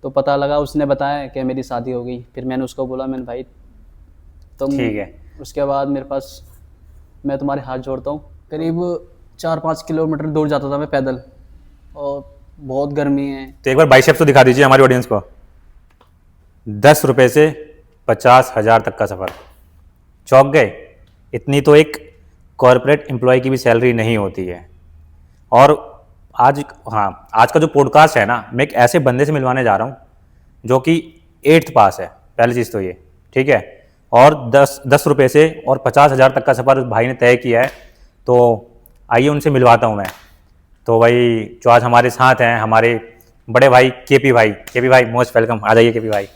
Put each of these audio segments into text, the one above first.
तो पता लगा, उसने बताया कि मेरी शादी हो गई। फिर मैंने उसको बोला, मैंने भाई तुम, ठीक है। उसके बाद मेरे पास, मैं तुम्हारे हाथ जोड़ता हूँ। करीब 4-5 किलोमीटर दूर जाता था मैं पैदल, और बहुत गर्मी है। तो एक बार बाइसेप्स तो दिखा दीजिए हमारी ऑडियंस को। 10 रुपये से 50,000 तक का सफ़र। चौंक गए? इतनी तो एक कॉरपोरेट एम्प्लॉय की भी सैलरी नहीं होती है। और आज, हाँ, आज का जो पॉडकास्ट है ना, मैं एक ऐसे बंदे से मिलवाने जा रहा हूँ जो कि 8th पास है, पहली चीज़ तो ये, ठीक है। और 10 रुपये से और 50,000 तक का सफ़र उस भाई ने तय किया है। तो आइए उनसे मिलवाता हूँ मैं। तो भाई जो आज हमारे साथ हैं, हमारे बड़े भाई केपी भाई। केपी भाई मोस्ट वेलकम, आ जाइए केपी भाई।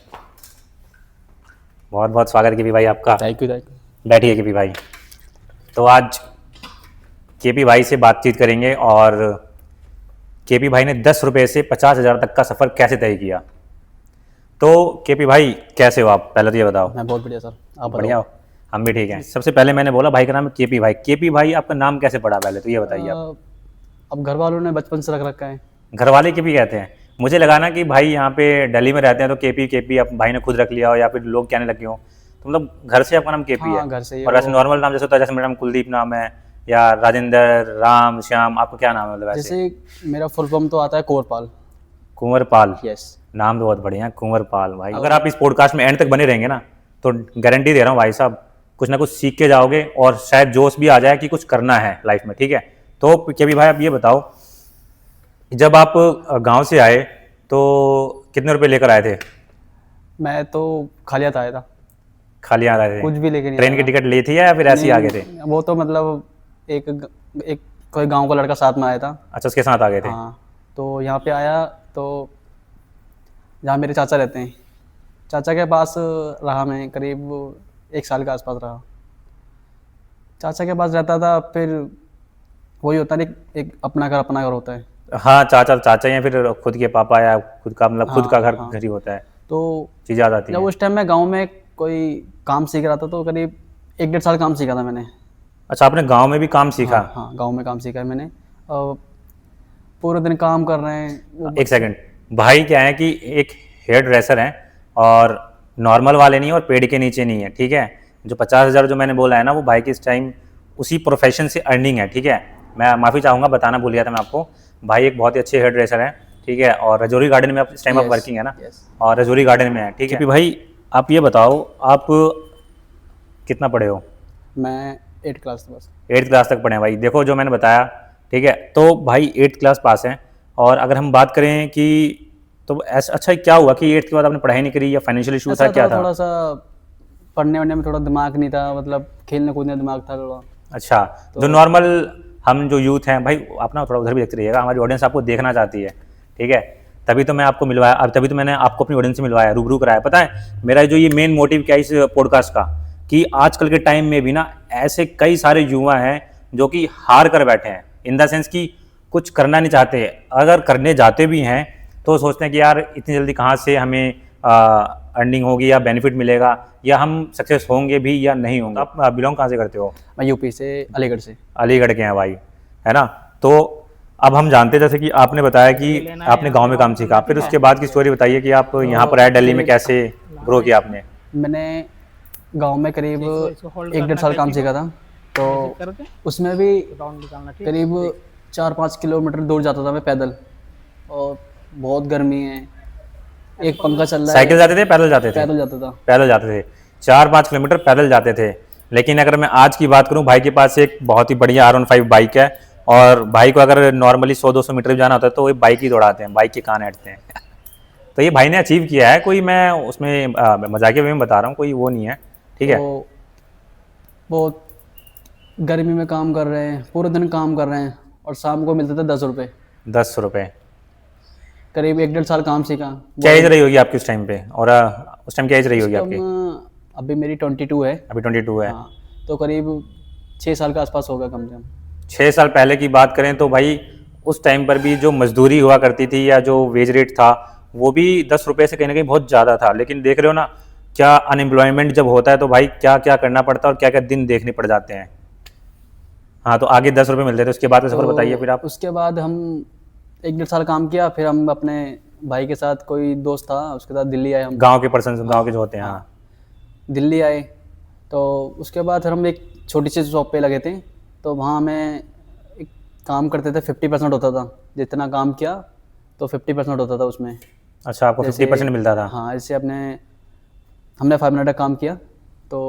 बहुत बहुत स्वागत केपी भाई आपका। Thank you. बैठिए केपी भाई। तो आज केपी भाई से बातचीत करेंगे और केपी भाई ने 10 रुपये से 50,000 तक का सफ़र कैसे तय किया। तो केपी भाई कैसे हो आप, पहले तो ये बताओ। मैं बहुत बढ़िया सर, आप बढ़िया बताओ। हो? हम भी ठीक हैं। सबसे पहले मैंने बोला भाई का नाम है केपी भाई। केपी भाई आपका नाम कैसे पड़ा, पहले तो ये बताइए आप। अब घर वालों ने बचपन से रख रखा है। घर वाले केपी कहते हैं? मुझे लगा ना कि भाई यहाँ पे दिल्ली में रहते हैं तो केपी केपी आप भाई ने खुद रख लिया हो, या फिर लोग कहने लगे हो। तो मतलब घर से आपका नाम केपी है? हाँ, घर से ही है और वैसे वो। नॉर्मल नाम जैसे होता है, जैसे मेरा नाम कुलदीप नाम है, या राजेंद्र, राम, श्याम, आपका क्या नाम है मतलब वैसे? जैसे मेरा फुल फॉर्म तो आता है कुंवरपाल। कुंवरपाल। यस। नाम तो बहुत बढ़िया है, कुंवरपाल भाई। अगर आप इस पॉडकास्ट में एंड तक बने रहेंगे ना, तो गारंटी दे रहा हूँ भाई साहब, कुछ ना कुछ सीख के जाओगे और शायद जोश भी आ जाए कि कुछ करना है लाइफ में, ठीक है। तो केपी भाई आप ये बताओ, जब आप गांव से आए तो कितने रुपए लेकर आए थे? मैं तो खाली हाथ आया था, खाली हाथ आए थे? कुछ भी लेके नहीं ट्रेन की आया। टिकट ली थी या फिर ऐसे ही आ गए थे? नहीं, वो तो मतलब एक कोई गांव का लड़का साथ में आया था। अच्छा, उसके साथ आ गए थे। हाँ, तो यहाँ पे आया तो जहाँ मेरे चाचा रहते हैं, चाचा के पास रहा मैं, करीब 1 साल के आसपास रहा। चाचा के पास रहता था। फिर वही होता है ना, एक अपना घर होता है। हाँ, चाचा चाचा या फिर खुद के पापा, या खुद का मतलब खुद का हाँ घर हाँ। घर ही होता है, तो चीज़ आ जाती जब है। उस टाइम मैं गांव में कोई काम सीख रहा था, तो करीब 1-1.5 साल काम सीखा था मैंने। अच्छा, आपने गांव में भी काम सीखा? हाँ हाँ, गांव में काम सीखा है मैंने। और पूरे दिन काम कर रहे हैं वो एक सेकंड, भाई क्या है कि एक हेयर ड्रेसर हैं, और नॉर्मल वाले नहीं है और पेड़ के नीचे नहीं है, ठीक है। जो 50,000 जो मैंने बोला है ना, वो भाई की इस टाइम उसी प्रोफेशन से अर्निंग है, ठीक है। मैं माफ़ी चाहूँगा, बताना भूल गया था मैं आपको। भाई एक बहुत ही अच्छे हेयर ड्रेसर हैं, ठीक है। और रजौरी गार्डन में आप इस टाइम आप Yes, वर्किंग है ना, yes। और रजौरी गार्डन में है, ठीक है। भाई आप ये बताओ, आप कितना पढ़े हो? मैं 8 क्लास था बस। 8th क्लास तक पढ़े हैं भाई। देखो जो मैंने बताया, ठीक है। तो भाई 8th क्लास पास हैं। और अगर हम बात करें कि तो ऐसा, अच्छा क्या हुआ कि 8th के बाद आपने पढ़ाई नहीं करी, या फाइनेंशियल इशू था, ऐसा क्या था, था? थोड़ा सा पढ़ने वढ़ने में थोड़ा दिमाग नहीं था, मतलब खेलने कूदने में दिमाग था थोड़ा। अच्छा, जो नॉर्मल हम जो यूथ हैं भाई, आप ना थोड़ा उधर भी देखते रहिएगा, हमारी ऑडियंस आपको देखना चाहती है, ठीक है। तभी तो मैं आपको मिलवाया, अब तभी तो मैंने आपको अपनी ऑडियंस से मिलवाया, रूबरू कराया। पता है मेरा जो ये मेन मोटिव क्या है इस पॉडकास्ट का, कि आजकल के टाइम में भी ना ऐसे कई सारे युवा हैं जो कि हार कर बैठे हैं, इन द सेंस कि कुछ करना नहीं चाहते। अगर करने जाते भी हैं तो सोचते हैं कि यार इतनी जल्दी कहाँ से हमें अर्निंग होगी या बेनिफिट मिलेगा, या हम सक्सेस होंगे भी या नहीं होंगे। आप बिलोंग कहाँ से करते हो? मैं यूपी से, अलीगढ़ से। अलीगढ़ के हैं भाई, है ना। तो अब हम जानते हैं, जैसे कि आपने बताया कि आपने गांव में काम सीखा, फिर उसके बाद की स्टोरी बताइए कि आप यहाँ पर आए दिल्ली में, कैसे ग्रो किया आपने? मैंने गांव में करीब 1-1.5 साल काम सीखा था। तो उसमें भी करीब 4-5 किलोमीटर दूर जाता था मैं पैदल, और बहुत गर्मी है, एक पंखा चल रहा है। साइकिल जाते थे, पैदल जाते थे? पैदल जाता था। पैदल जाते थे, 4-5 किलोमीटर पैदल जाते थे। लेकिन अगर मैं आज की बात करूं, भाई के पास एक बहुत ही बढ़िया R15 बाइक है, और भाई को अगर नॉर्मली 100-200 मीटर जाना होता है तो वो बाइक ही दौड़ाते हैं, बाइक के कान ऐंठते हैं। तो ये भाई ने अचीव किया है, कोई मैं उसमें मजाकिया वे में बता रहा हूँ, कोई वो नहीं है, ठीक है। तो बहुत गर्मी में काम कर रहे हैं, पूरे दिन काम कर रहे हैं, और शाम को मिलते थे 10 रुपये। 10 रुपये? करीब 1-1.5 साल काम सीखा। क्या एज रही होगी आपकी उस टाइम पे, और उस टाइम क्या एज रही होगी आपकी? अभी मेरी 22 है। अभी 22 है। हाँ, तो करीब 6 साल के आसपास होगा कम से कम। 6 साल पहले की बात करें तो भाई उस टाइम पर भी जो मजदूरी हुआ करती थी, या जो वेज रेट था, वो भी 10 रुपये से कहीं ना कहीं बहुत ज़्यादा था। लेकिन देख रहे हो ना, क्या अनएम्प्लॉयमेंट जब होता है तो भाई क्या क्या करना पड़ता है, और क्या क्या दिन देखने पड़ जाते हैं। हाँ, तो आगे 10 रुपये मिलते थे, उसके बाद का सफ़र बताइए फिर आप। उसके बाद हम 1-1.5 साल काम किया, फिर हम अपने भाई के साथ कोई दोस्त था, उसके साथ दिल्ली आए हम। गांव के पर्सन, गांव के जो होते हैं, हाँ। दिल्ली आए तो उसके बाद फिर हम एक छोटी सी शॉप पे लगे थे। तो वहाँ हमें एक काम करते थे, 50% होता था। जितना काम किया तो 50% होता था उसमें। अच्छा, आपको 50% मिलता था? हाँ, जैसे हमने 5 मिनट का काम किया तो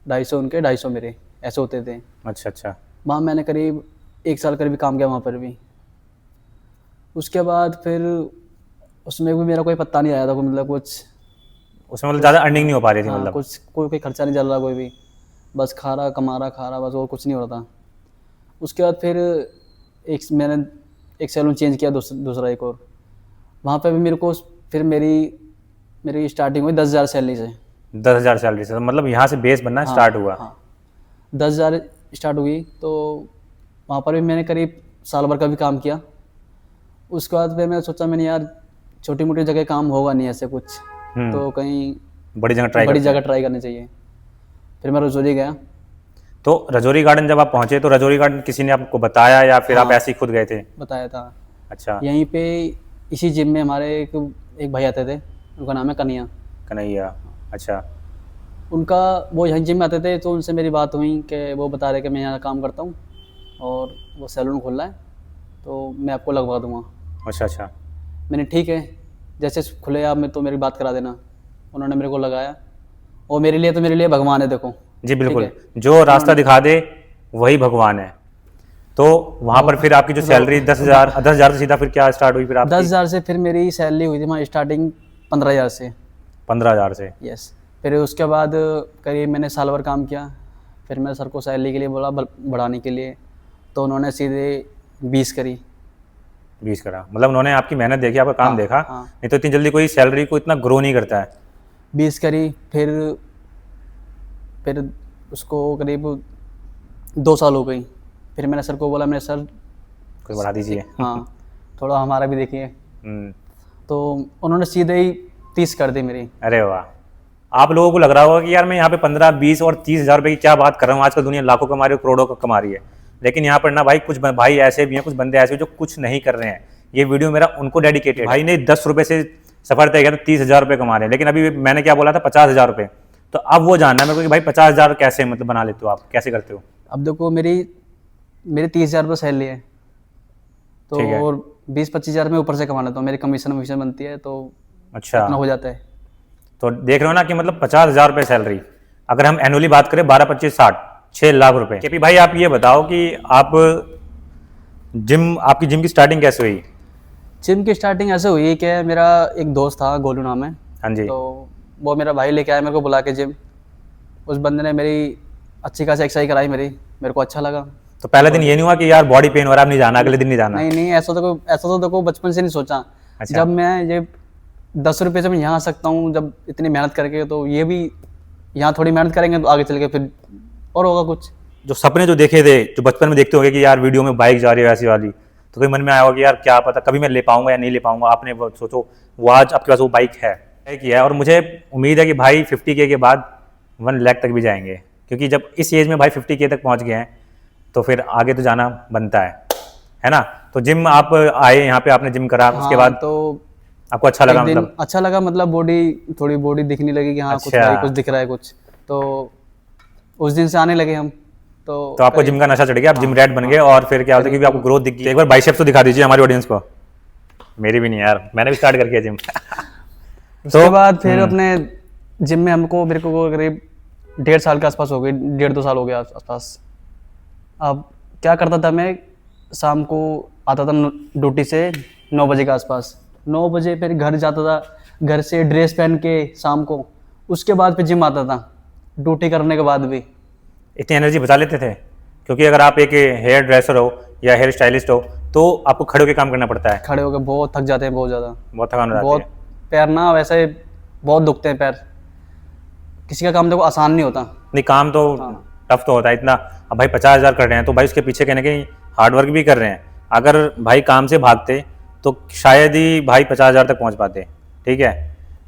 250 उनके, 250 मेरे, ऐसे होते थे। अच्छा अच्छा। वहाँ मैंने करीब 1 साल करीब काम किया वहाँ पर भी। उसके बाद फिर उसमें भी मेरा कोई पत्ता नहीं आया था, कोई मतलब कुछ। उसमें मतलब ज़्यादा अर्निंग नहीं हो पा रही थी हाँ, मतलब? कुछ कोई खर्चा नहीं चल रहा, कोई भी, बस खा रहा कमा रहा खा रहा, बस और कुछ नहीं हो रहा था। उसके बाद फिर मैंने एक सैलून चेंज किया, दूसरा एक और। वहाँ पे भी मेरे को फिर मेरी स्टार्टिंग हुई 10,000 सैलरी से। 10,000 सैलरी से, तो मतलब यहाँ से बेस बनना हाँ, स्टार्ट हुआ। हाँ, 10,000 स्टार्ट हुई। तो वहाँ पर भी मैंने करीब साल भर का भी काम किया। उसके बाद फिर मैं सोचा, मैंने यार छोटी मोटी जगह काम होगा नहीं ऐसे कुछ, तो कहीं बड़ी जगह ट्राई करनी चाहिए। फिर मैं रजौरी गया। तो रजौरी गार्डन जब आप पहुंचे तो रजौरी गार्डन किसी ने आपको बताया या फिर आप ऐसे ही खुद गए थे? बताया था। अच्छा। यहीं पे इसी जिम में हमारे एक भाई आते थे, उनका नाम है कन्हैया। कन्हैया, अच्छा। उनका वो यहीं जिम में आते थे, तो उनसे मेरी बात हुई कि वो बता रहे कि मैं यहाँ काम करता हूँ और वो सैलून खोल रहा है, तो मैं आपको लगवा दूँगा। अच्छा अच्छा। मैंने ठीक है, जैसे खुले आप में तो मेरी बात करा देना। उन्होंने मेरे को लगाया, और मेरे लिए भगवान है, देखो। जी बिल्कुल, ठीक है? जो रास्ता दिखा दे वही भगवान है। तो वहाँ पर फिर आपकी जो सैलरी 10,000 से सीधा फिर क्या स्टार्ट हुई फिर आपकी? 10,000 से फिर मेरी सैलरी हुई थी वहाँ स्टार्टिंग 15,000 से। 15,000 से? यस। फिर उसके बाद करीब मैंने साल भर काम किया। फिर मैं सर को सैलरी के लिए बोला बढ़ाने के लिए, तो उन्होंने सीधे 20 करी। 20 करा, मतलब उन्होंने आपकी मेहनत देखी, आपका काम देखा। हाँ। नहीं तो इतनी जल्दी कोई सैलरी को इतना ग्रो नहीं करता है। 20 करी। फिर उसको करीब 2 साल हो गई। फिर मैंने सर को बोला, मेरे सर कोई बढ़ा दीजिए। हाँ, थोड़ा हमारा भी देखिए। हम्म। तो उन्होंने सीधे ही 30 कर दी मेरी। अरे वाह। आप लोगों को लग रहा होगा कि यार मैं यहाँ पे 15, 20 और 30 हज़ार रुपये की क्या बात कर रहा हूँ, आजकल दुनिया लाखों कमा रही है, करोड़ों का कमा रही है। लेकिन यहाँ पर ना भाई, कुछ भाई ऐसे भी हैं, कुछ बंदे ऐसे जो कुछ नहीं कर रहे हैं। ये वीडियो मेरा उनको डेडिकेटेड। भाई ने 10 रुपये से सफर तय किया, तो 30,000 रुपये कमा रहे हैं। लेकिन अभी मैंने क्या बोला था, 50,000 रुपये। तो अब वो जानना है मेरे को कि भाई 50,000 कैसे मतलब बना लेते हो आप, कैसे करते हो? अब देखो, मेरी 30,000 रुपये सैलरी है, तो ठीक है। और 20-25 हज़ार में ऊपर से कमा लेता हूँ। मेरी कमीशन बनती है, तो अच्छा, इतना हो जाता है। तो देख रहे हो ना कि मतलब 50,000 रुपये सैलरी, अगर हम एनुअली बात करें 12, 25, 60, 6 लाख रुपए। केपी भाई आप ये बताओ कि आपकी जिम की स्टार्टिंग कैसे हुई? जिम की स्टार्टिंग ऐसे हुई कि मेरा एक दोस्त था, गोलू नाम है। हाँ जी। तो वो मेरा भाई लेके आया मेरे को बुला के जिम। उस बंदे ने मेरी अच्छी खासी एक्सरसाइज कराई, मेरे को अच्छा लगा। तो पहले दिन ये नहीं हुआ कि यार बॉडी पेन हो रहा है, अब नहीं जाना, अगले दिन नहीं जाना? नहीं, ऐसा तो देखो बचपन से नहीं सोचा। अच्छा। जब मैं ये 10 रुपये से मैं यहाँ आ सकता हूँ, जब इतनी मेहनत करके, तो ये भी यहाँ थोड़ी मेहनत करेंगे तो आगे चल के फिर और होगा कुछ। जो सपने जो देखे थे, जो बचपन में देखते होंगे कि यार वीडियो में बाइक जा रही है वैसी वाली, तो कोई मन में आया होगा कि यार क्या पता कभी मैं ले पाऊंगा या नहीं ले पाऊंगा। आपने वो सोचो, वो आज आपके पास वो बाइक है किया है। और मुझे उम्मीद है कि भाई 50K के बाद 1 लाख तक भी जाएंगे, क्योंकि जब इस एज में भाई 50K तक पहुंच गए हैं तो फिर आगे तो जाना बनता है ना। तो जिम आप आए यहाँ पे, आपने जिम करा, उसके बाद तो आपको अच्छा लगा? मतलब अच्छा लगा, मतलब थोड़ी बॉडी दिखने लगी कि हाँ कुछ अच्छा। भाई कुछ दिख रहा है कुछ। तो उस दिन से आने लगे हम। तो आपको जिम का नशा चढ़ गया, आप जिम रैट बन गए। और फिर क्या होता है, क्योंकि आपको ग्रोथ दिख गई। एक बार बाइसेप्स तो दिखा दीजिए हमारी ऑडियंस को। मेरी भी नहीं यार, मैंने भी स्टार्ट करके जिम। उसके बाद फिर अपने जिम में मेरे को करीब 1.5 साल के आसपास हो गए, 1.5-2 साल हो गया आसपास। अब क्या करता था मैं, शाम को आता था ड्यूटी से 9 बजे के आसपास। 9 बजे फिर घर जाता था, घर से ड्रेस पहन के शाम को। उसके बाद फिर जिम आता था, ड्यूटी करने के बाद भी। इतनी एनर्जी बचा लेते थे? क्योंकि अगर आप एक हेयर ड्रेसर हो या हेयर स्टाइलिस्ट हो तो आपको खड़े होकर काम करना पड़ता है। खड़े होकर बहुत थक जाते हैं, बहुत ज़्यादा, बहुत थकान हो जाती बहुत है। पैर ना वैसे बहुत दुखते हैं पैर। किसी का काम देखो आसान नहीं होता। नहीं, काम तो टफ तो होता है इतना। अब भाई 50,000 कर रहे हैं तो भाई उसके पीछे कहीं ना कहीं हार्डवर्क भी कर रहे हैं। अगर भाई काम से भागते तो शायद ही भाई 50,000 तक पहुंच पाते। ठीक है,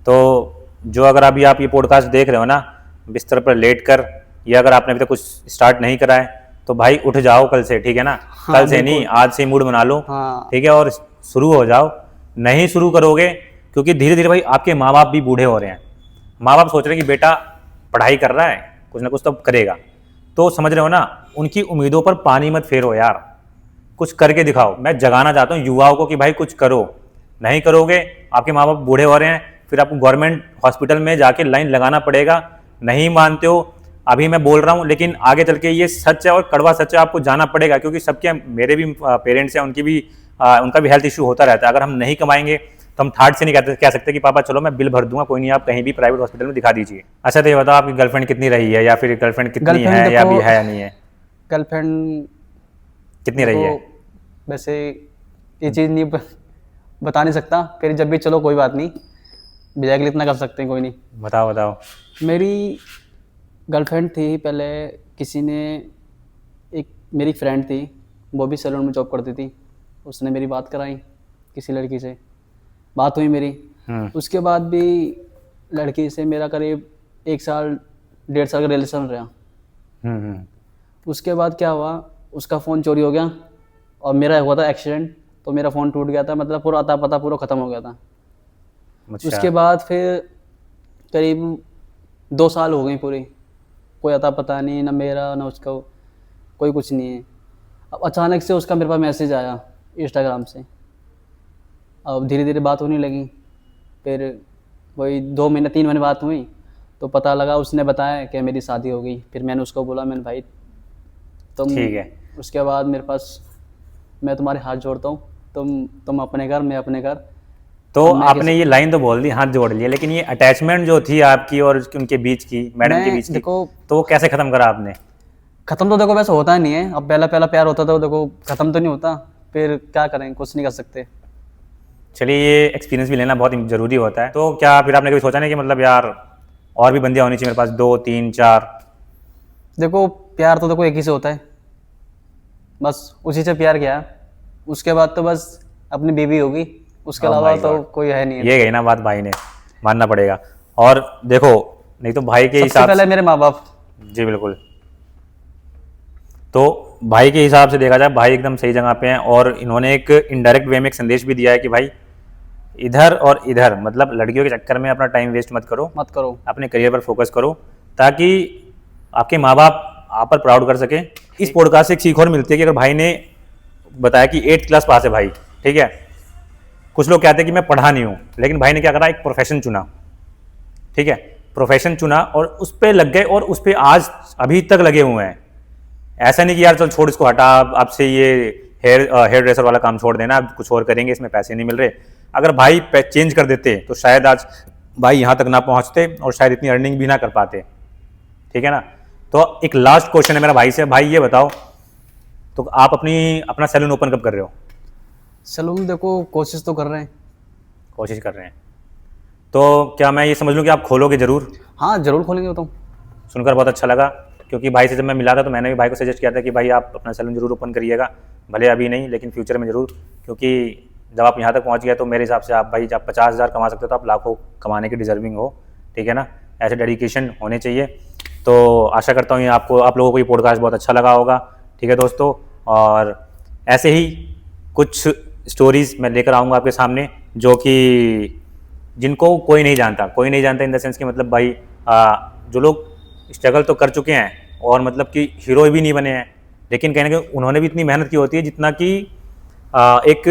तो जो अगर अभी आप ये पॉडकास्ट देख रहे हो ना, बिस्तर पर लेट कर, या अगर आपने अभी तक कुछ स्टार्ट नहीं करा है तो भाई उठ जाओ कल से। ठीक है ना, कल से नहीं, आज से मूड बना लो। हाँ। ठीक है, और शुरू हो जाओ। नहीं शुरू करोगे, क्योंकि धीरे धीरे भाई आपके माँ बाप भी बूढ़े हो रहे हैं, माँ बाप सोच रहे हैं कि बेटा पढ़ाई कर रहा है, कुछ ना कुछ तो करेगा, तो समझ रहे हो ना, उनकी उम्मीदों पर पानी मत फेरो यार, कुछ करके दिखाओ। मैं जगाना चाहता हूँ युवाओं को कि भाई कुछ करो, नहीं करोगे आपके माँ बाप बूढ़े हो रहे हैं, फिर आपको गवर्नमेंट हॉस्पिटल में जाके लाइन लगाना पड़ेगा। नहीं मानते हो, अभी मैं बोल रहा हूँ, लेकिन आगे चल के ये सच है और कड़वा सच है, आपको जाना पड़ेगा, क्योंकि सबके, मेरे भी पेरेंट्स हैं, उनकी भी उनका भी हेल्थ इशू होता रहता है। अगर हम नहीं कमाएंगे तो हम थर्ड से नहीं कह सकते कि पापा चलो मैं बिल भर दूंगा, कोई नहीं, आप कहीं भी प्राइवेट हॉस्पिटल में दिखा दीजिए। अच्छा तो ये बताओ, आपकी गर्लफ्रेंड कितनी रही है, या फिर गर्लफ्रेंड कितनी गर्लफ्रेंड है, या देखो, भी है या नहीं है, गर्लफ्रेंड कितनी रही है? वैसे ये चीज़ नहीं बता नहीं सकता, फिर जब भी चलो कोई बात नहीं, भैया के लिए इतना कर सकते हैं, कोई नहीं। बताओ बताओ। मेरी गर्लफ्रेंड थी पहले, किसी ने, एक मेरी फ्रेंड थी, वो भी सैलून में जॉब करती थी, उसने मेरी बात कराई किसी लड़की से, बात हुई मेरी। उसके बाद भी लड़की से मेरा करीब 1 साल 1.5 साल का रिलेशन रहा। उसके बाद क्या हुआ, उसका फ़ोन चोरी हो गया और मेरा हुआ था एक्सीडेंट, तो मेरा फ़ोन टूट गया था, मतलब पूरा अता पता पूरा ख़त्म हो गया था। अच्छा। उसके बाद फिर करीब 2 साल हो गई पूरी, कोई अता पता नहीं, ना मेरा ना उसका, कोई कुछ नहीं है। अब अचानक से उसका मेरे पास मैसेज आया इंस्टाग्राम से, अब धीरे धीरे बात होने लगी, फिर वही 2 महीने 3 महीने बात हुई, तो पता लगा, उसने बताया कि मेरी शादी हो गई। फिर मैंने उसको बोला, मैंने भाई तुम, ठीक है। उसके बाद मेरे पास, मैं तुम्हारे हाथ जोड़ता हूँ, तुम अपने घर, मैं अपने घर। तो अब मैं आपने ये लाइन तो बोल दी, हाथ जोड़ लिया, लेकिन ये अटैचमेंट जो थी आपकी और उनके बीच की, मैडम के मैं बीच की, देखो, तो वो कैसे खत्म करा आपने? ख़त्म तो देखो वैसे होता नहीं है, अब पहला पहला प्यार होता था, देखो ख़त्म तो नहीं होता, फिर क्या करें, कुछ नहीं कर सकते। चलिए, ये एक्सपीरियंस भी लेना बहुत ज़रूरी होता है। तो क्या फिर आपने कभी सोचा नहीं कि मतलब यार और भी बंदियाँ होनी चाहिए मेरे पास, 2 3 4? देखो प्यार तो देखो एक ही से होता है, बस उसी से प्यार किया, उसके बाद तो बस अपनी बीवी होगी, उसके Oh अलावा my तो God. कोई है नहीं है। ये गई ना बात, भाई ने मानना पड़ेगा। और देखो, नहीं तो भाई के सबसे हिसाब पहले से, मेरे माँ बाप। जी बिल्कुल, तो भाई के हिसाब से देखा जाए, भाई एकदम सही जगह पे हैं, और इन्होंने एक इनडायरेक्ट वे में एक संदेश भी दिया है कि भाई इधर और इधर, मतलब लड़कियों के चक्कर में अपना टाइम वेस्ट मत करो, मत करो। अपने करियर पर फोकस करो, ताकि आपके माँ बाप आप पर प्राउड कर सकें। इस पॉडकास्ट से एक सीख और मिलती है कि अगर भाई ने बताया कि 8th क्लास पास है भाई, ठीक है, कुछ लोग कहते हैं कि मैं पढ़ा नहीं हूँ, लेकिन भाई ने क्या करा, एक प्रोफेशन चुना, ठीक है, प्रोफेशन चुना और उस पर लग गए, और उस पर आज अभी तक लगे हुए हैं। ऐसा नहीं कि यार चल छोड़ इसको, हटा, आपसे ये हेयर ड्रेसर वाला काम छोड़ देना, अब कुछ और करेंगे, इसमें पैसे नहीं मिल रहे। अगर भाई चेंज कर देते तो शायद आज भाई यहाँ तक ना पहुँचते, और शायद इतनी अर्निंग भी ना कर पाते, ठीक है ना। तो एक लास्ट क्वेश्चन है मेरा भाई से, भाई ये बताओ, तो आप अपना सैलून ओपन कब कर रहे हो? सैलून देखो कोशिश तो कर रहे हैं। कोशिश कर रहे हैं, तो क्या मैं ये समझ लूँ कि आप खोलोगे ज़रूर? हाँ जरूर खोलेंगे वो तो। सुनकर बहुत अच्छा लगा, क्योंकि भाई से जब मैं मिला था तो मैंने भी भाई को सजेस्ट किया था कि भाई आप अपना सैलून जरूर ओपन करिएगा, भले अभी नहीं लेकिन फ्यूचर में ज़रूर, क्योंकि जब आप यहाँ तक पहुँच गए तो मेरे हिसाब से आप भाई जब 50,000 कमा सकते हो तो आप लाखों कमाने की डिजर्विंग हो, ठीक है ना। ऐसे डेडिकेशन होने चाहिए। तो आशा करता हूँ ये आप लोगों को ये पॉडकास्ट बहुत अच्छा लगा होगा, ठीक है दोस्तों, और ऐसे ही कुछ स्टोरीज़ मैं लेकर आऊँगा आपके सामने, जो कि जिनको कोई नहीं जानता इन द सेंस कि मतलब भाई जो लोग स्ट्रगल तो कर चुके हैं और मतलब कि हीरो भी नहीं बने हैं, लेकिन कहीं ना कहीं उन्होंने भी इतनी मेहनत की होती है जितना कि एक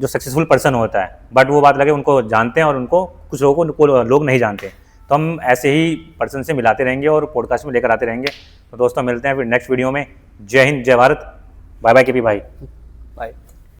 जो सक्सेसफुल पर्सन होता है, बट वो बात लगे उनको जानते हैं और उनको कुछ लोगों को लोग नहीं जानते। तो हम ऐसे ही पर्सन से मिलाते रहेंगे और पॉडकास्ट में लेकर आते रहेंगे। तो दोस्तों मिलते हैं फिर नेक्स्ट वीडियो में। जय हिंद, जय भारत, बाय बाय के पी भाई। बाय।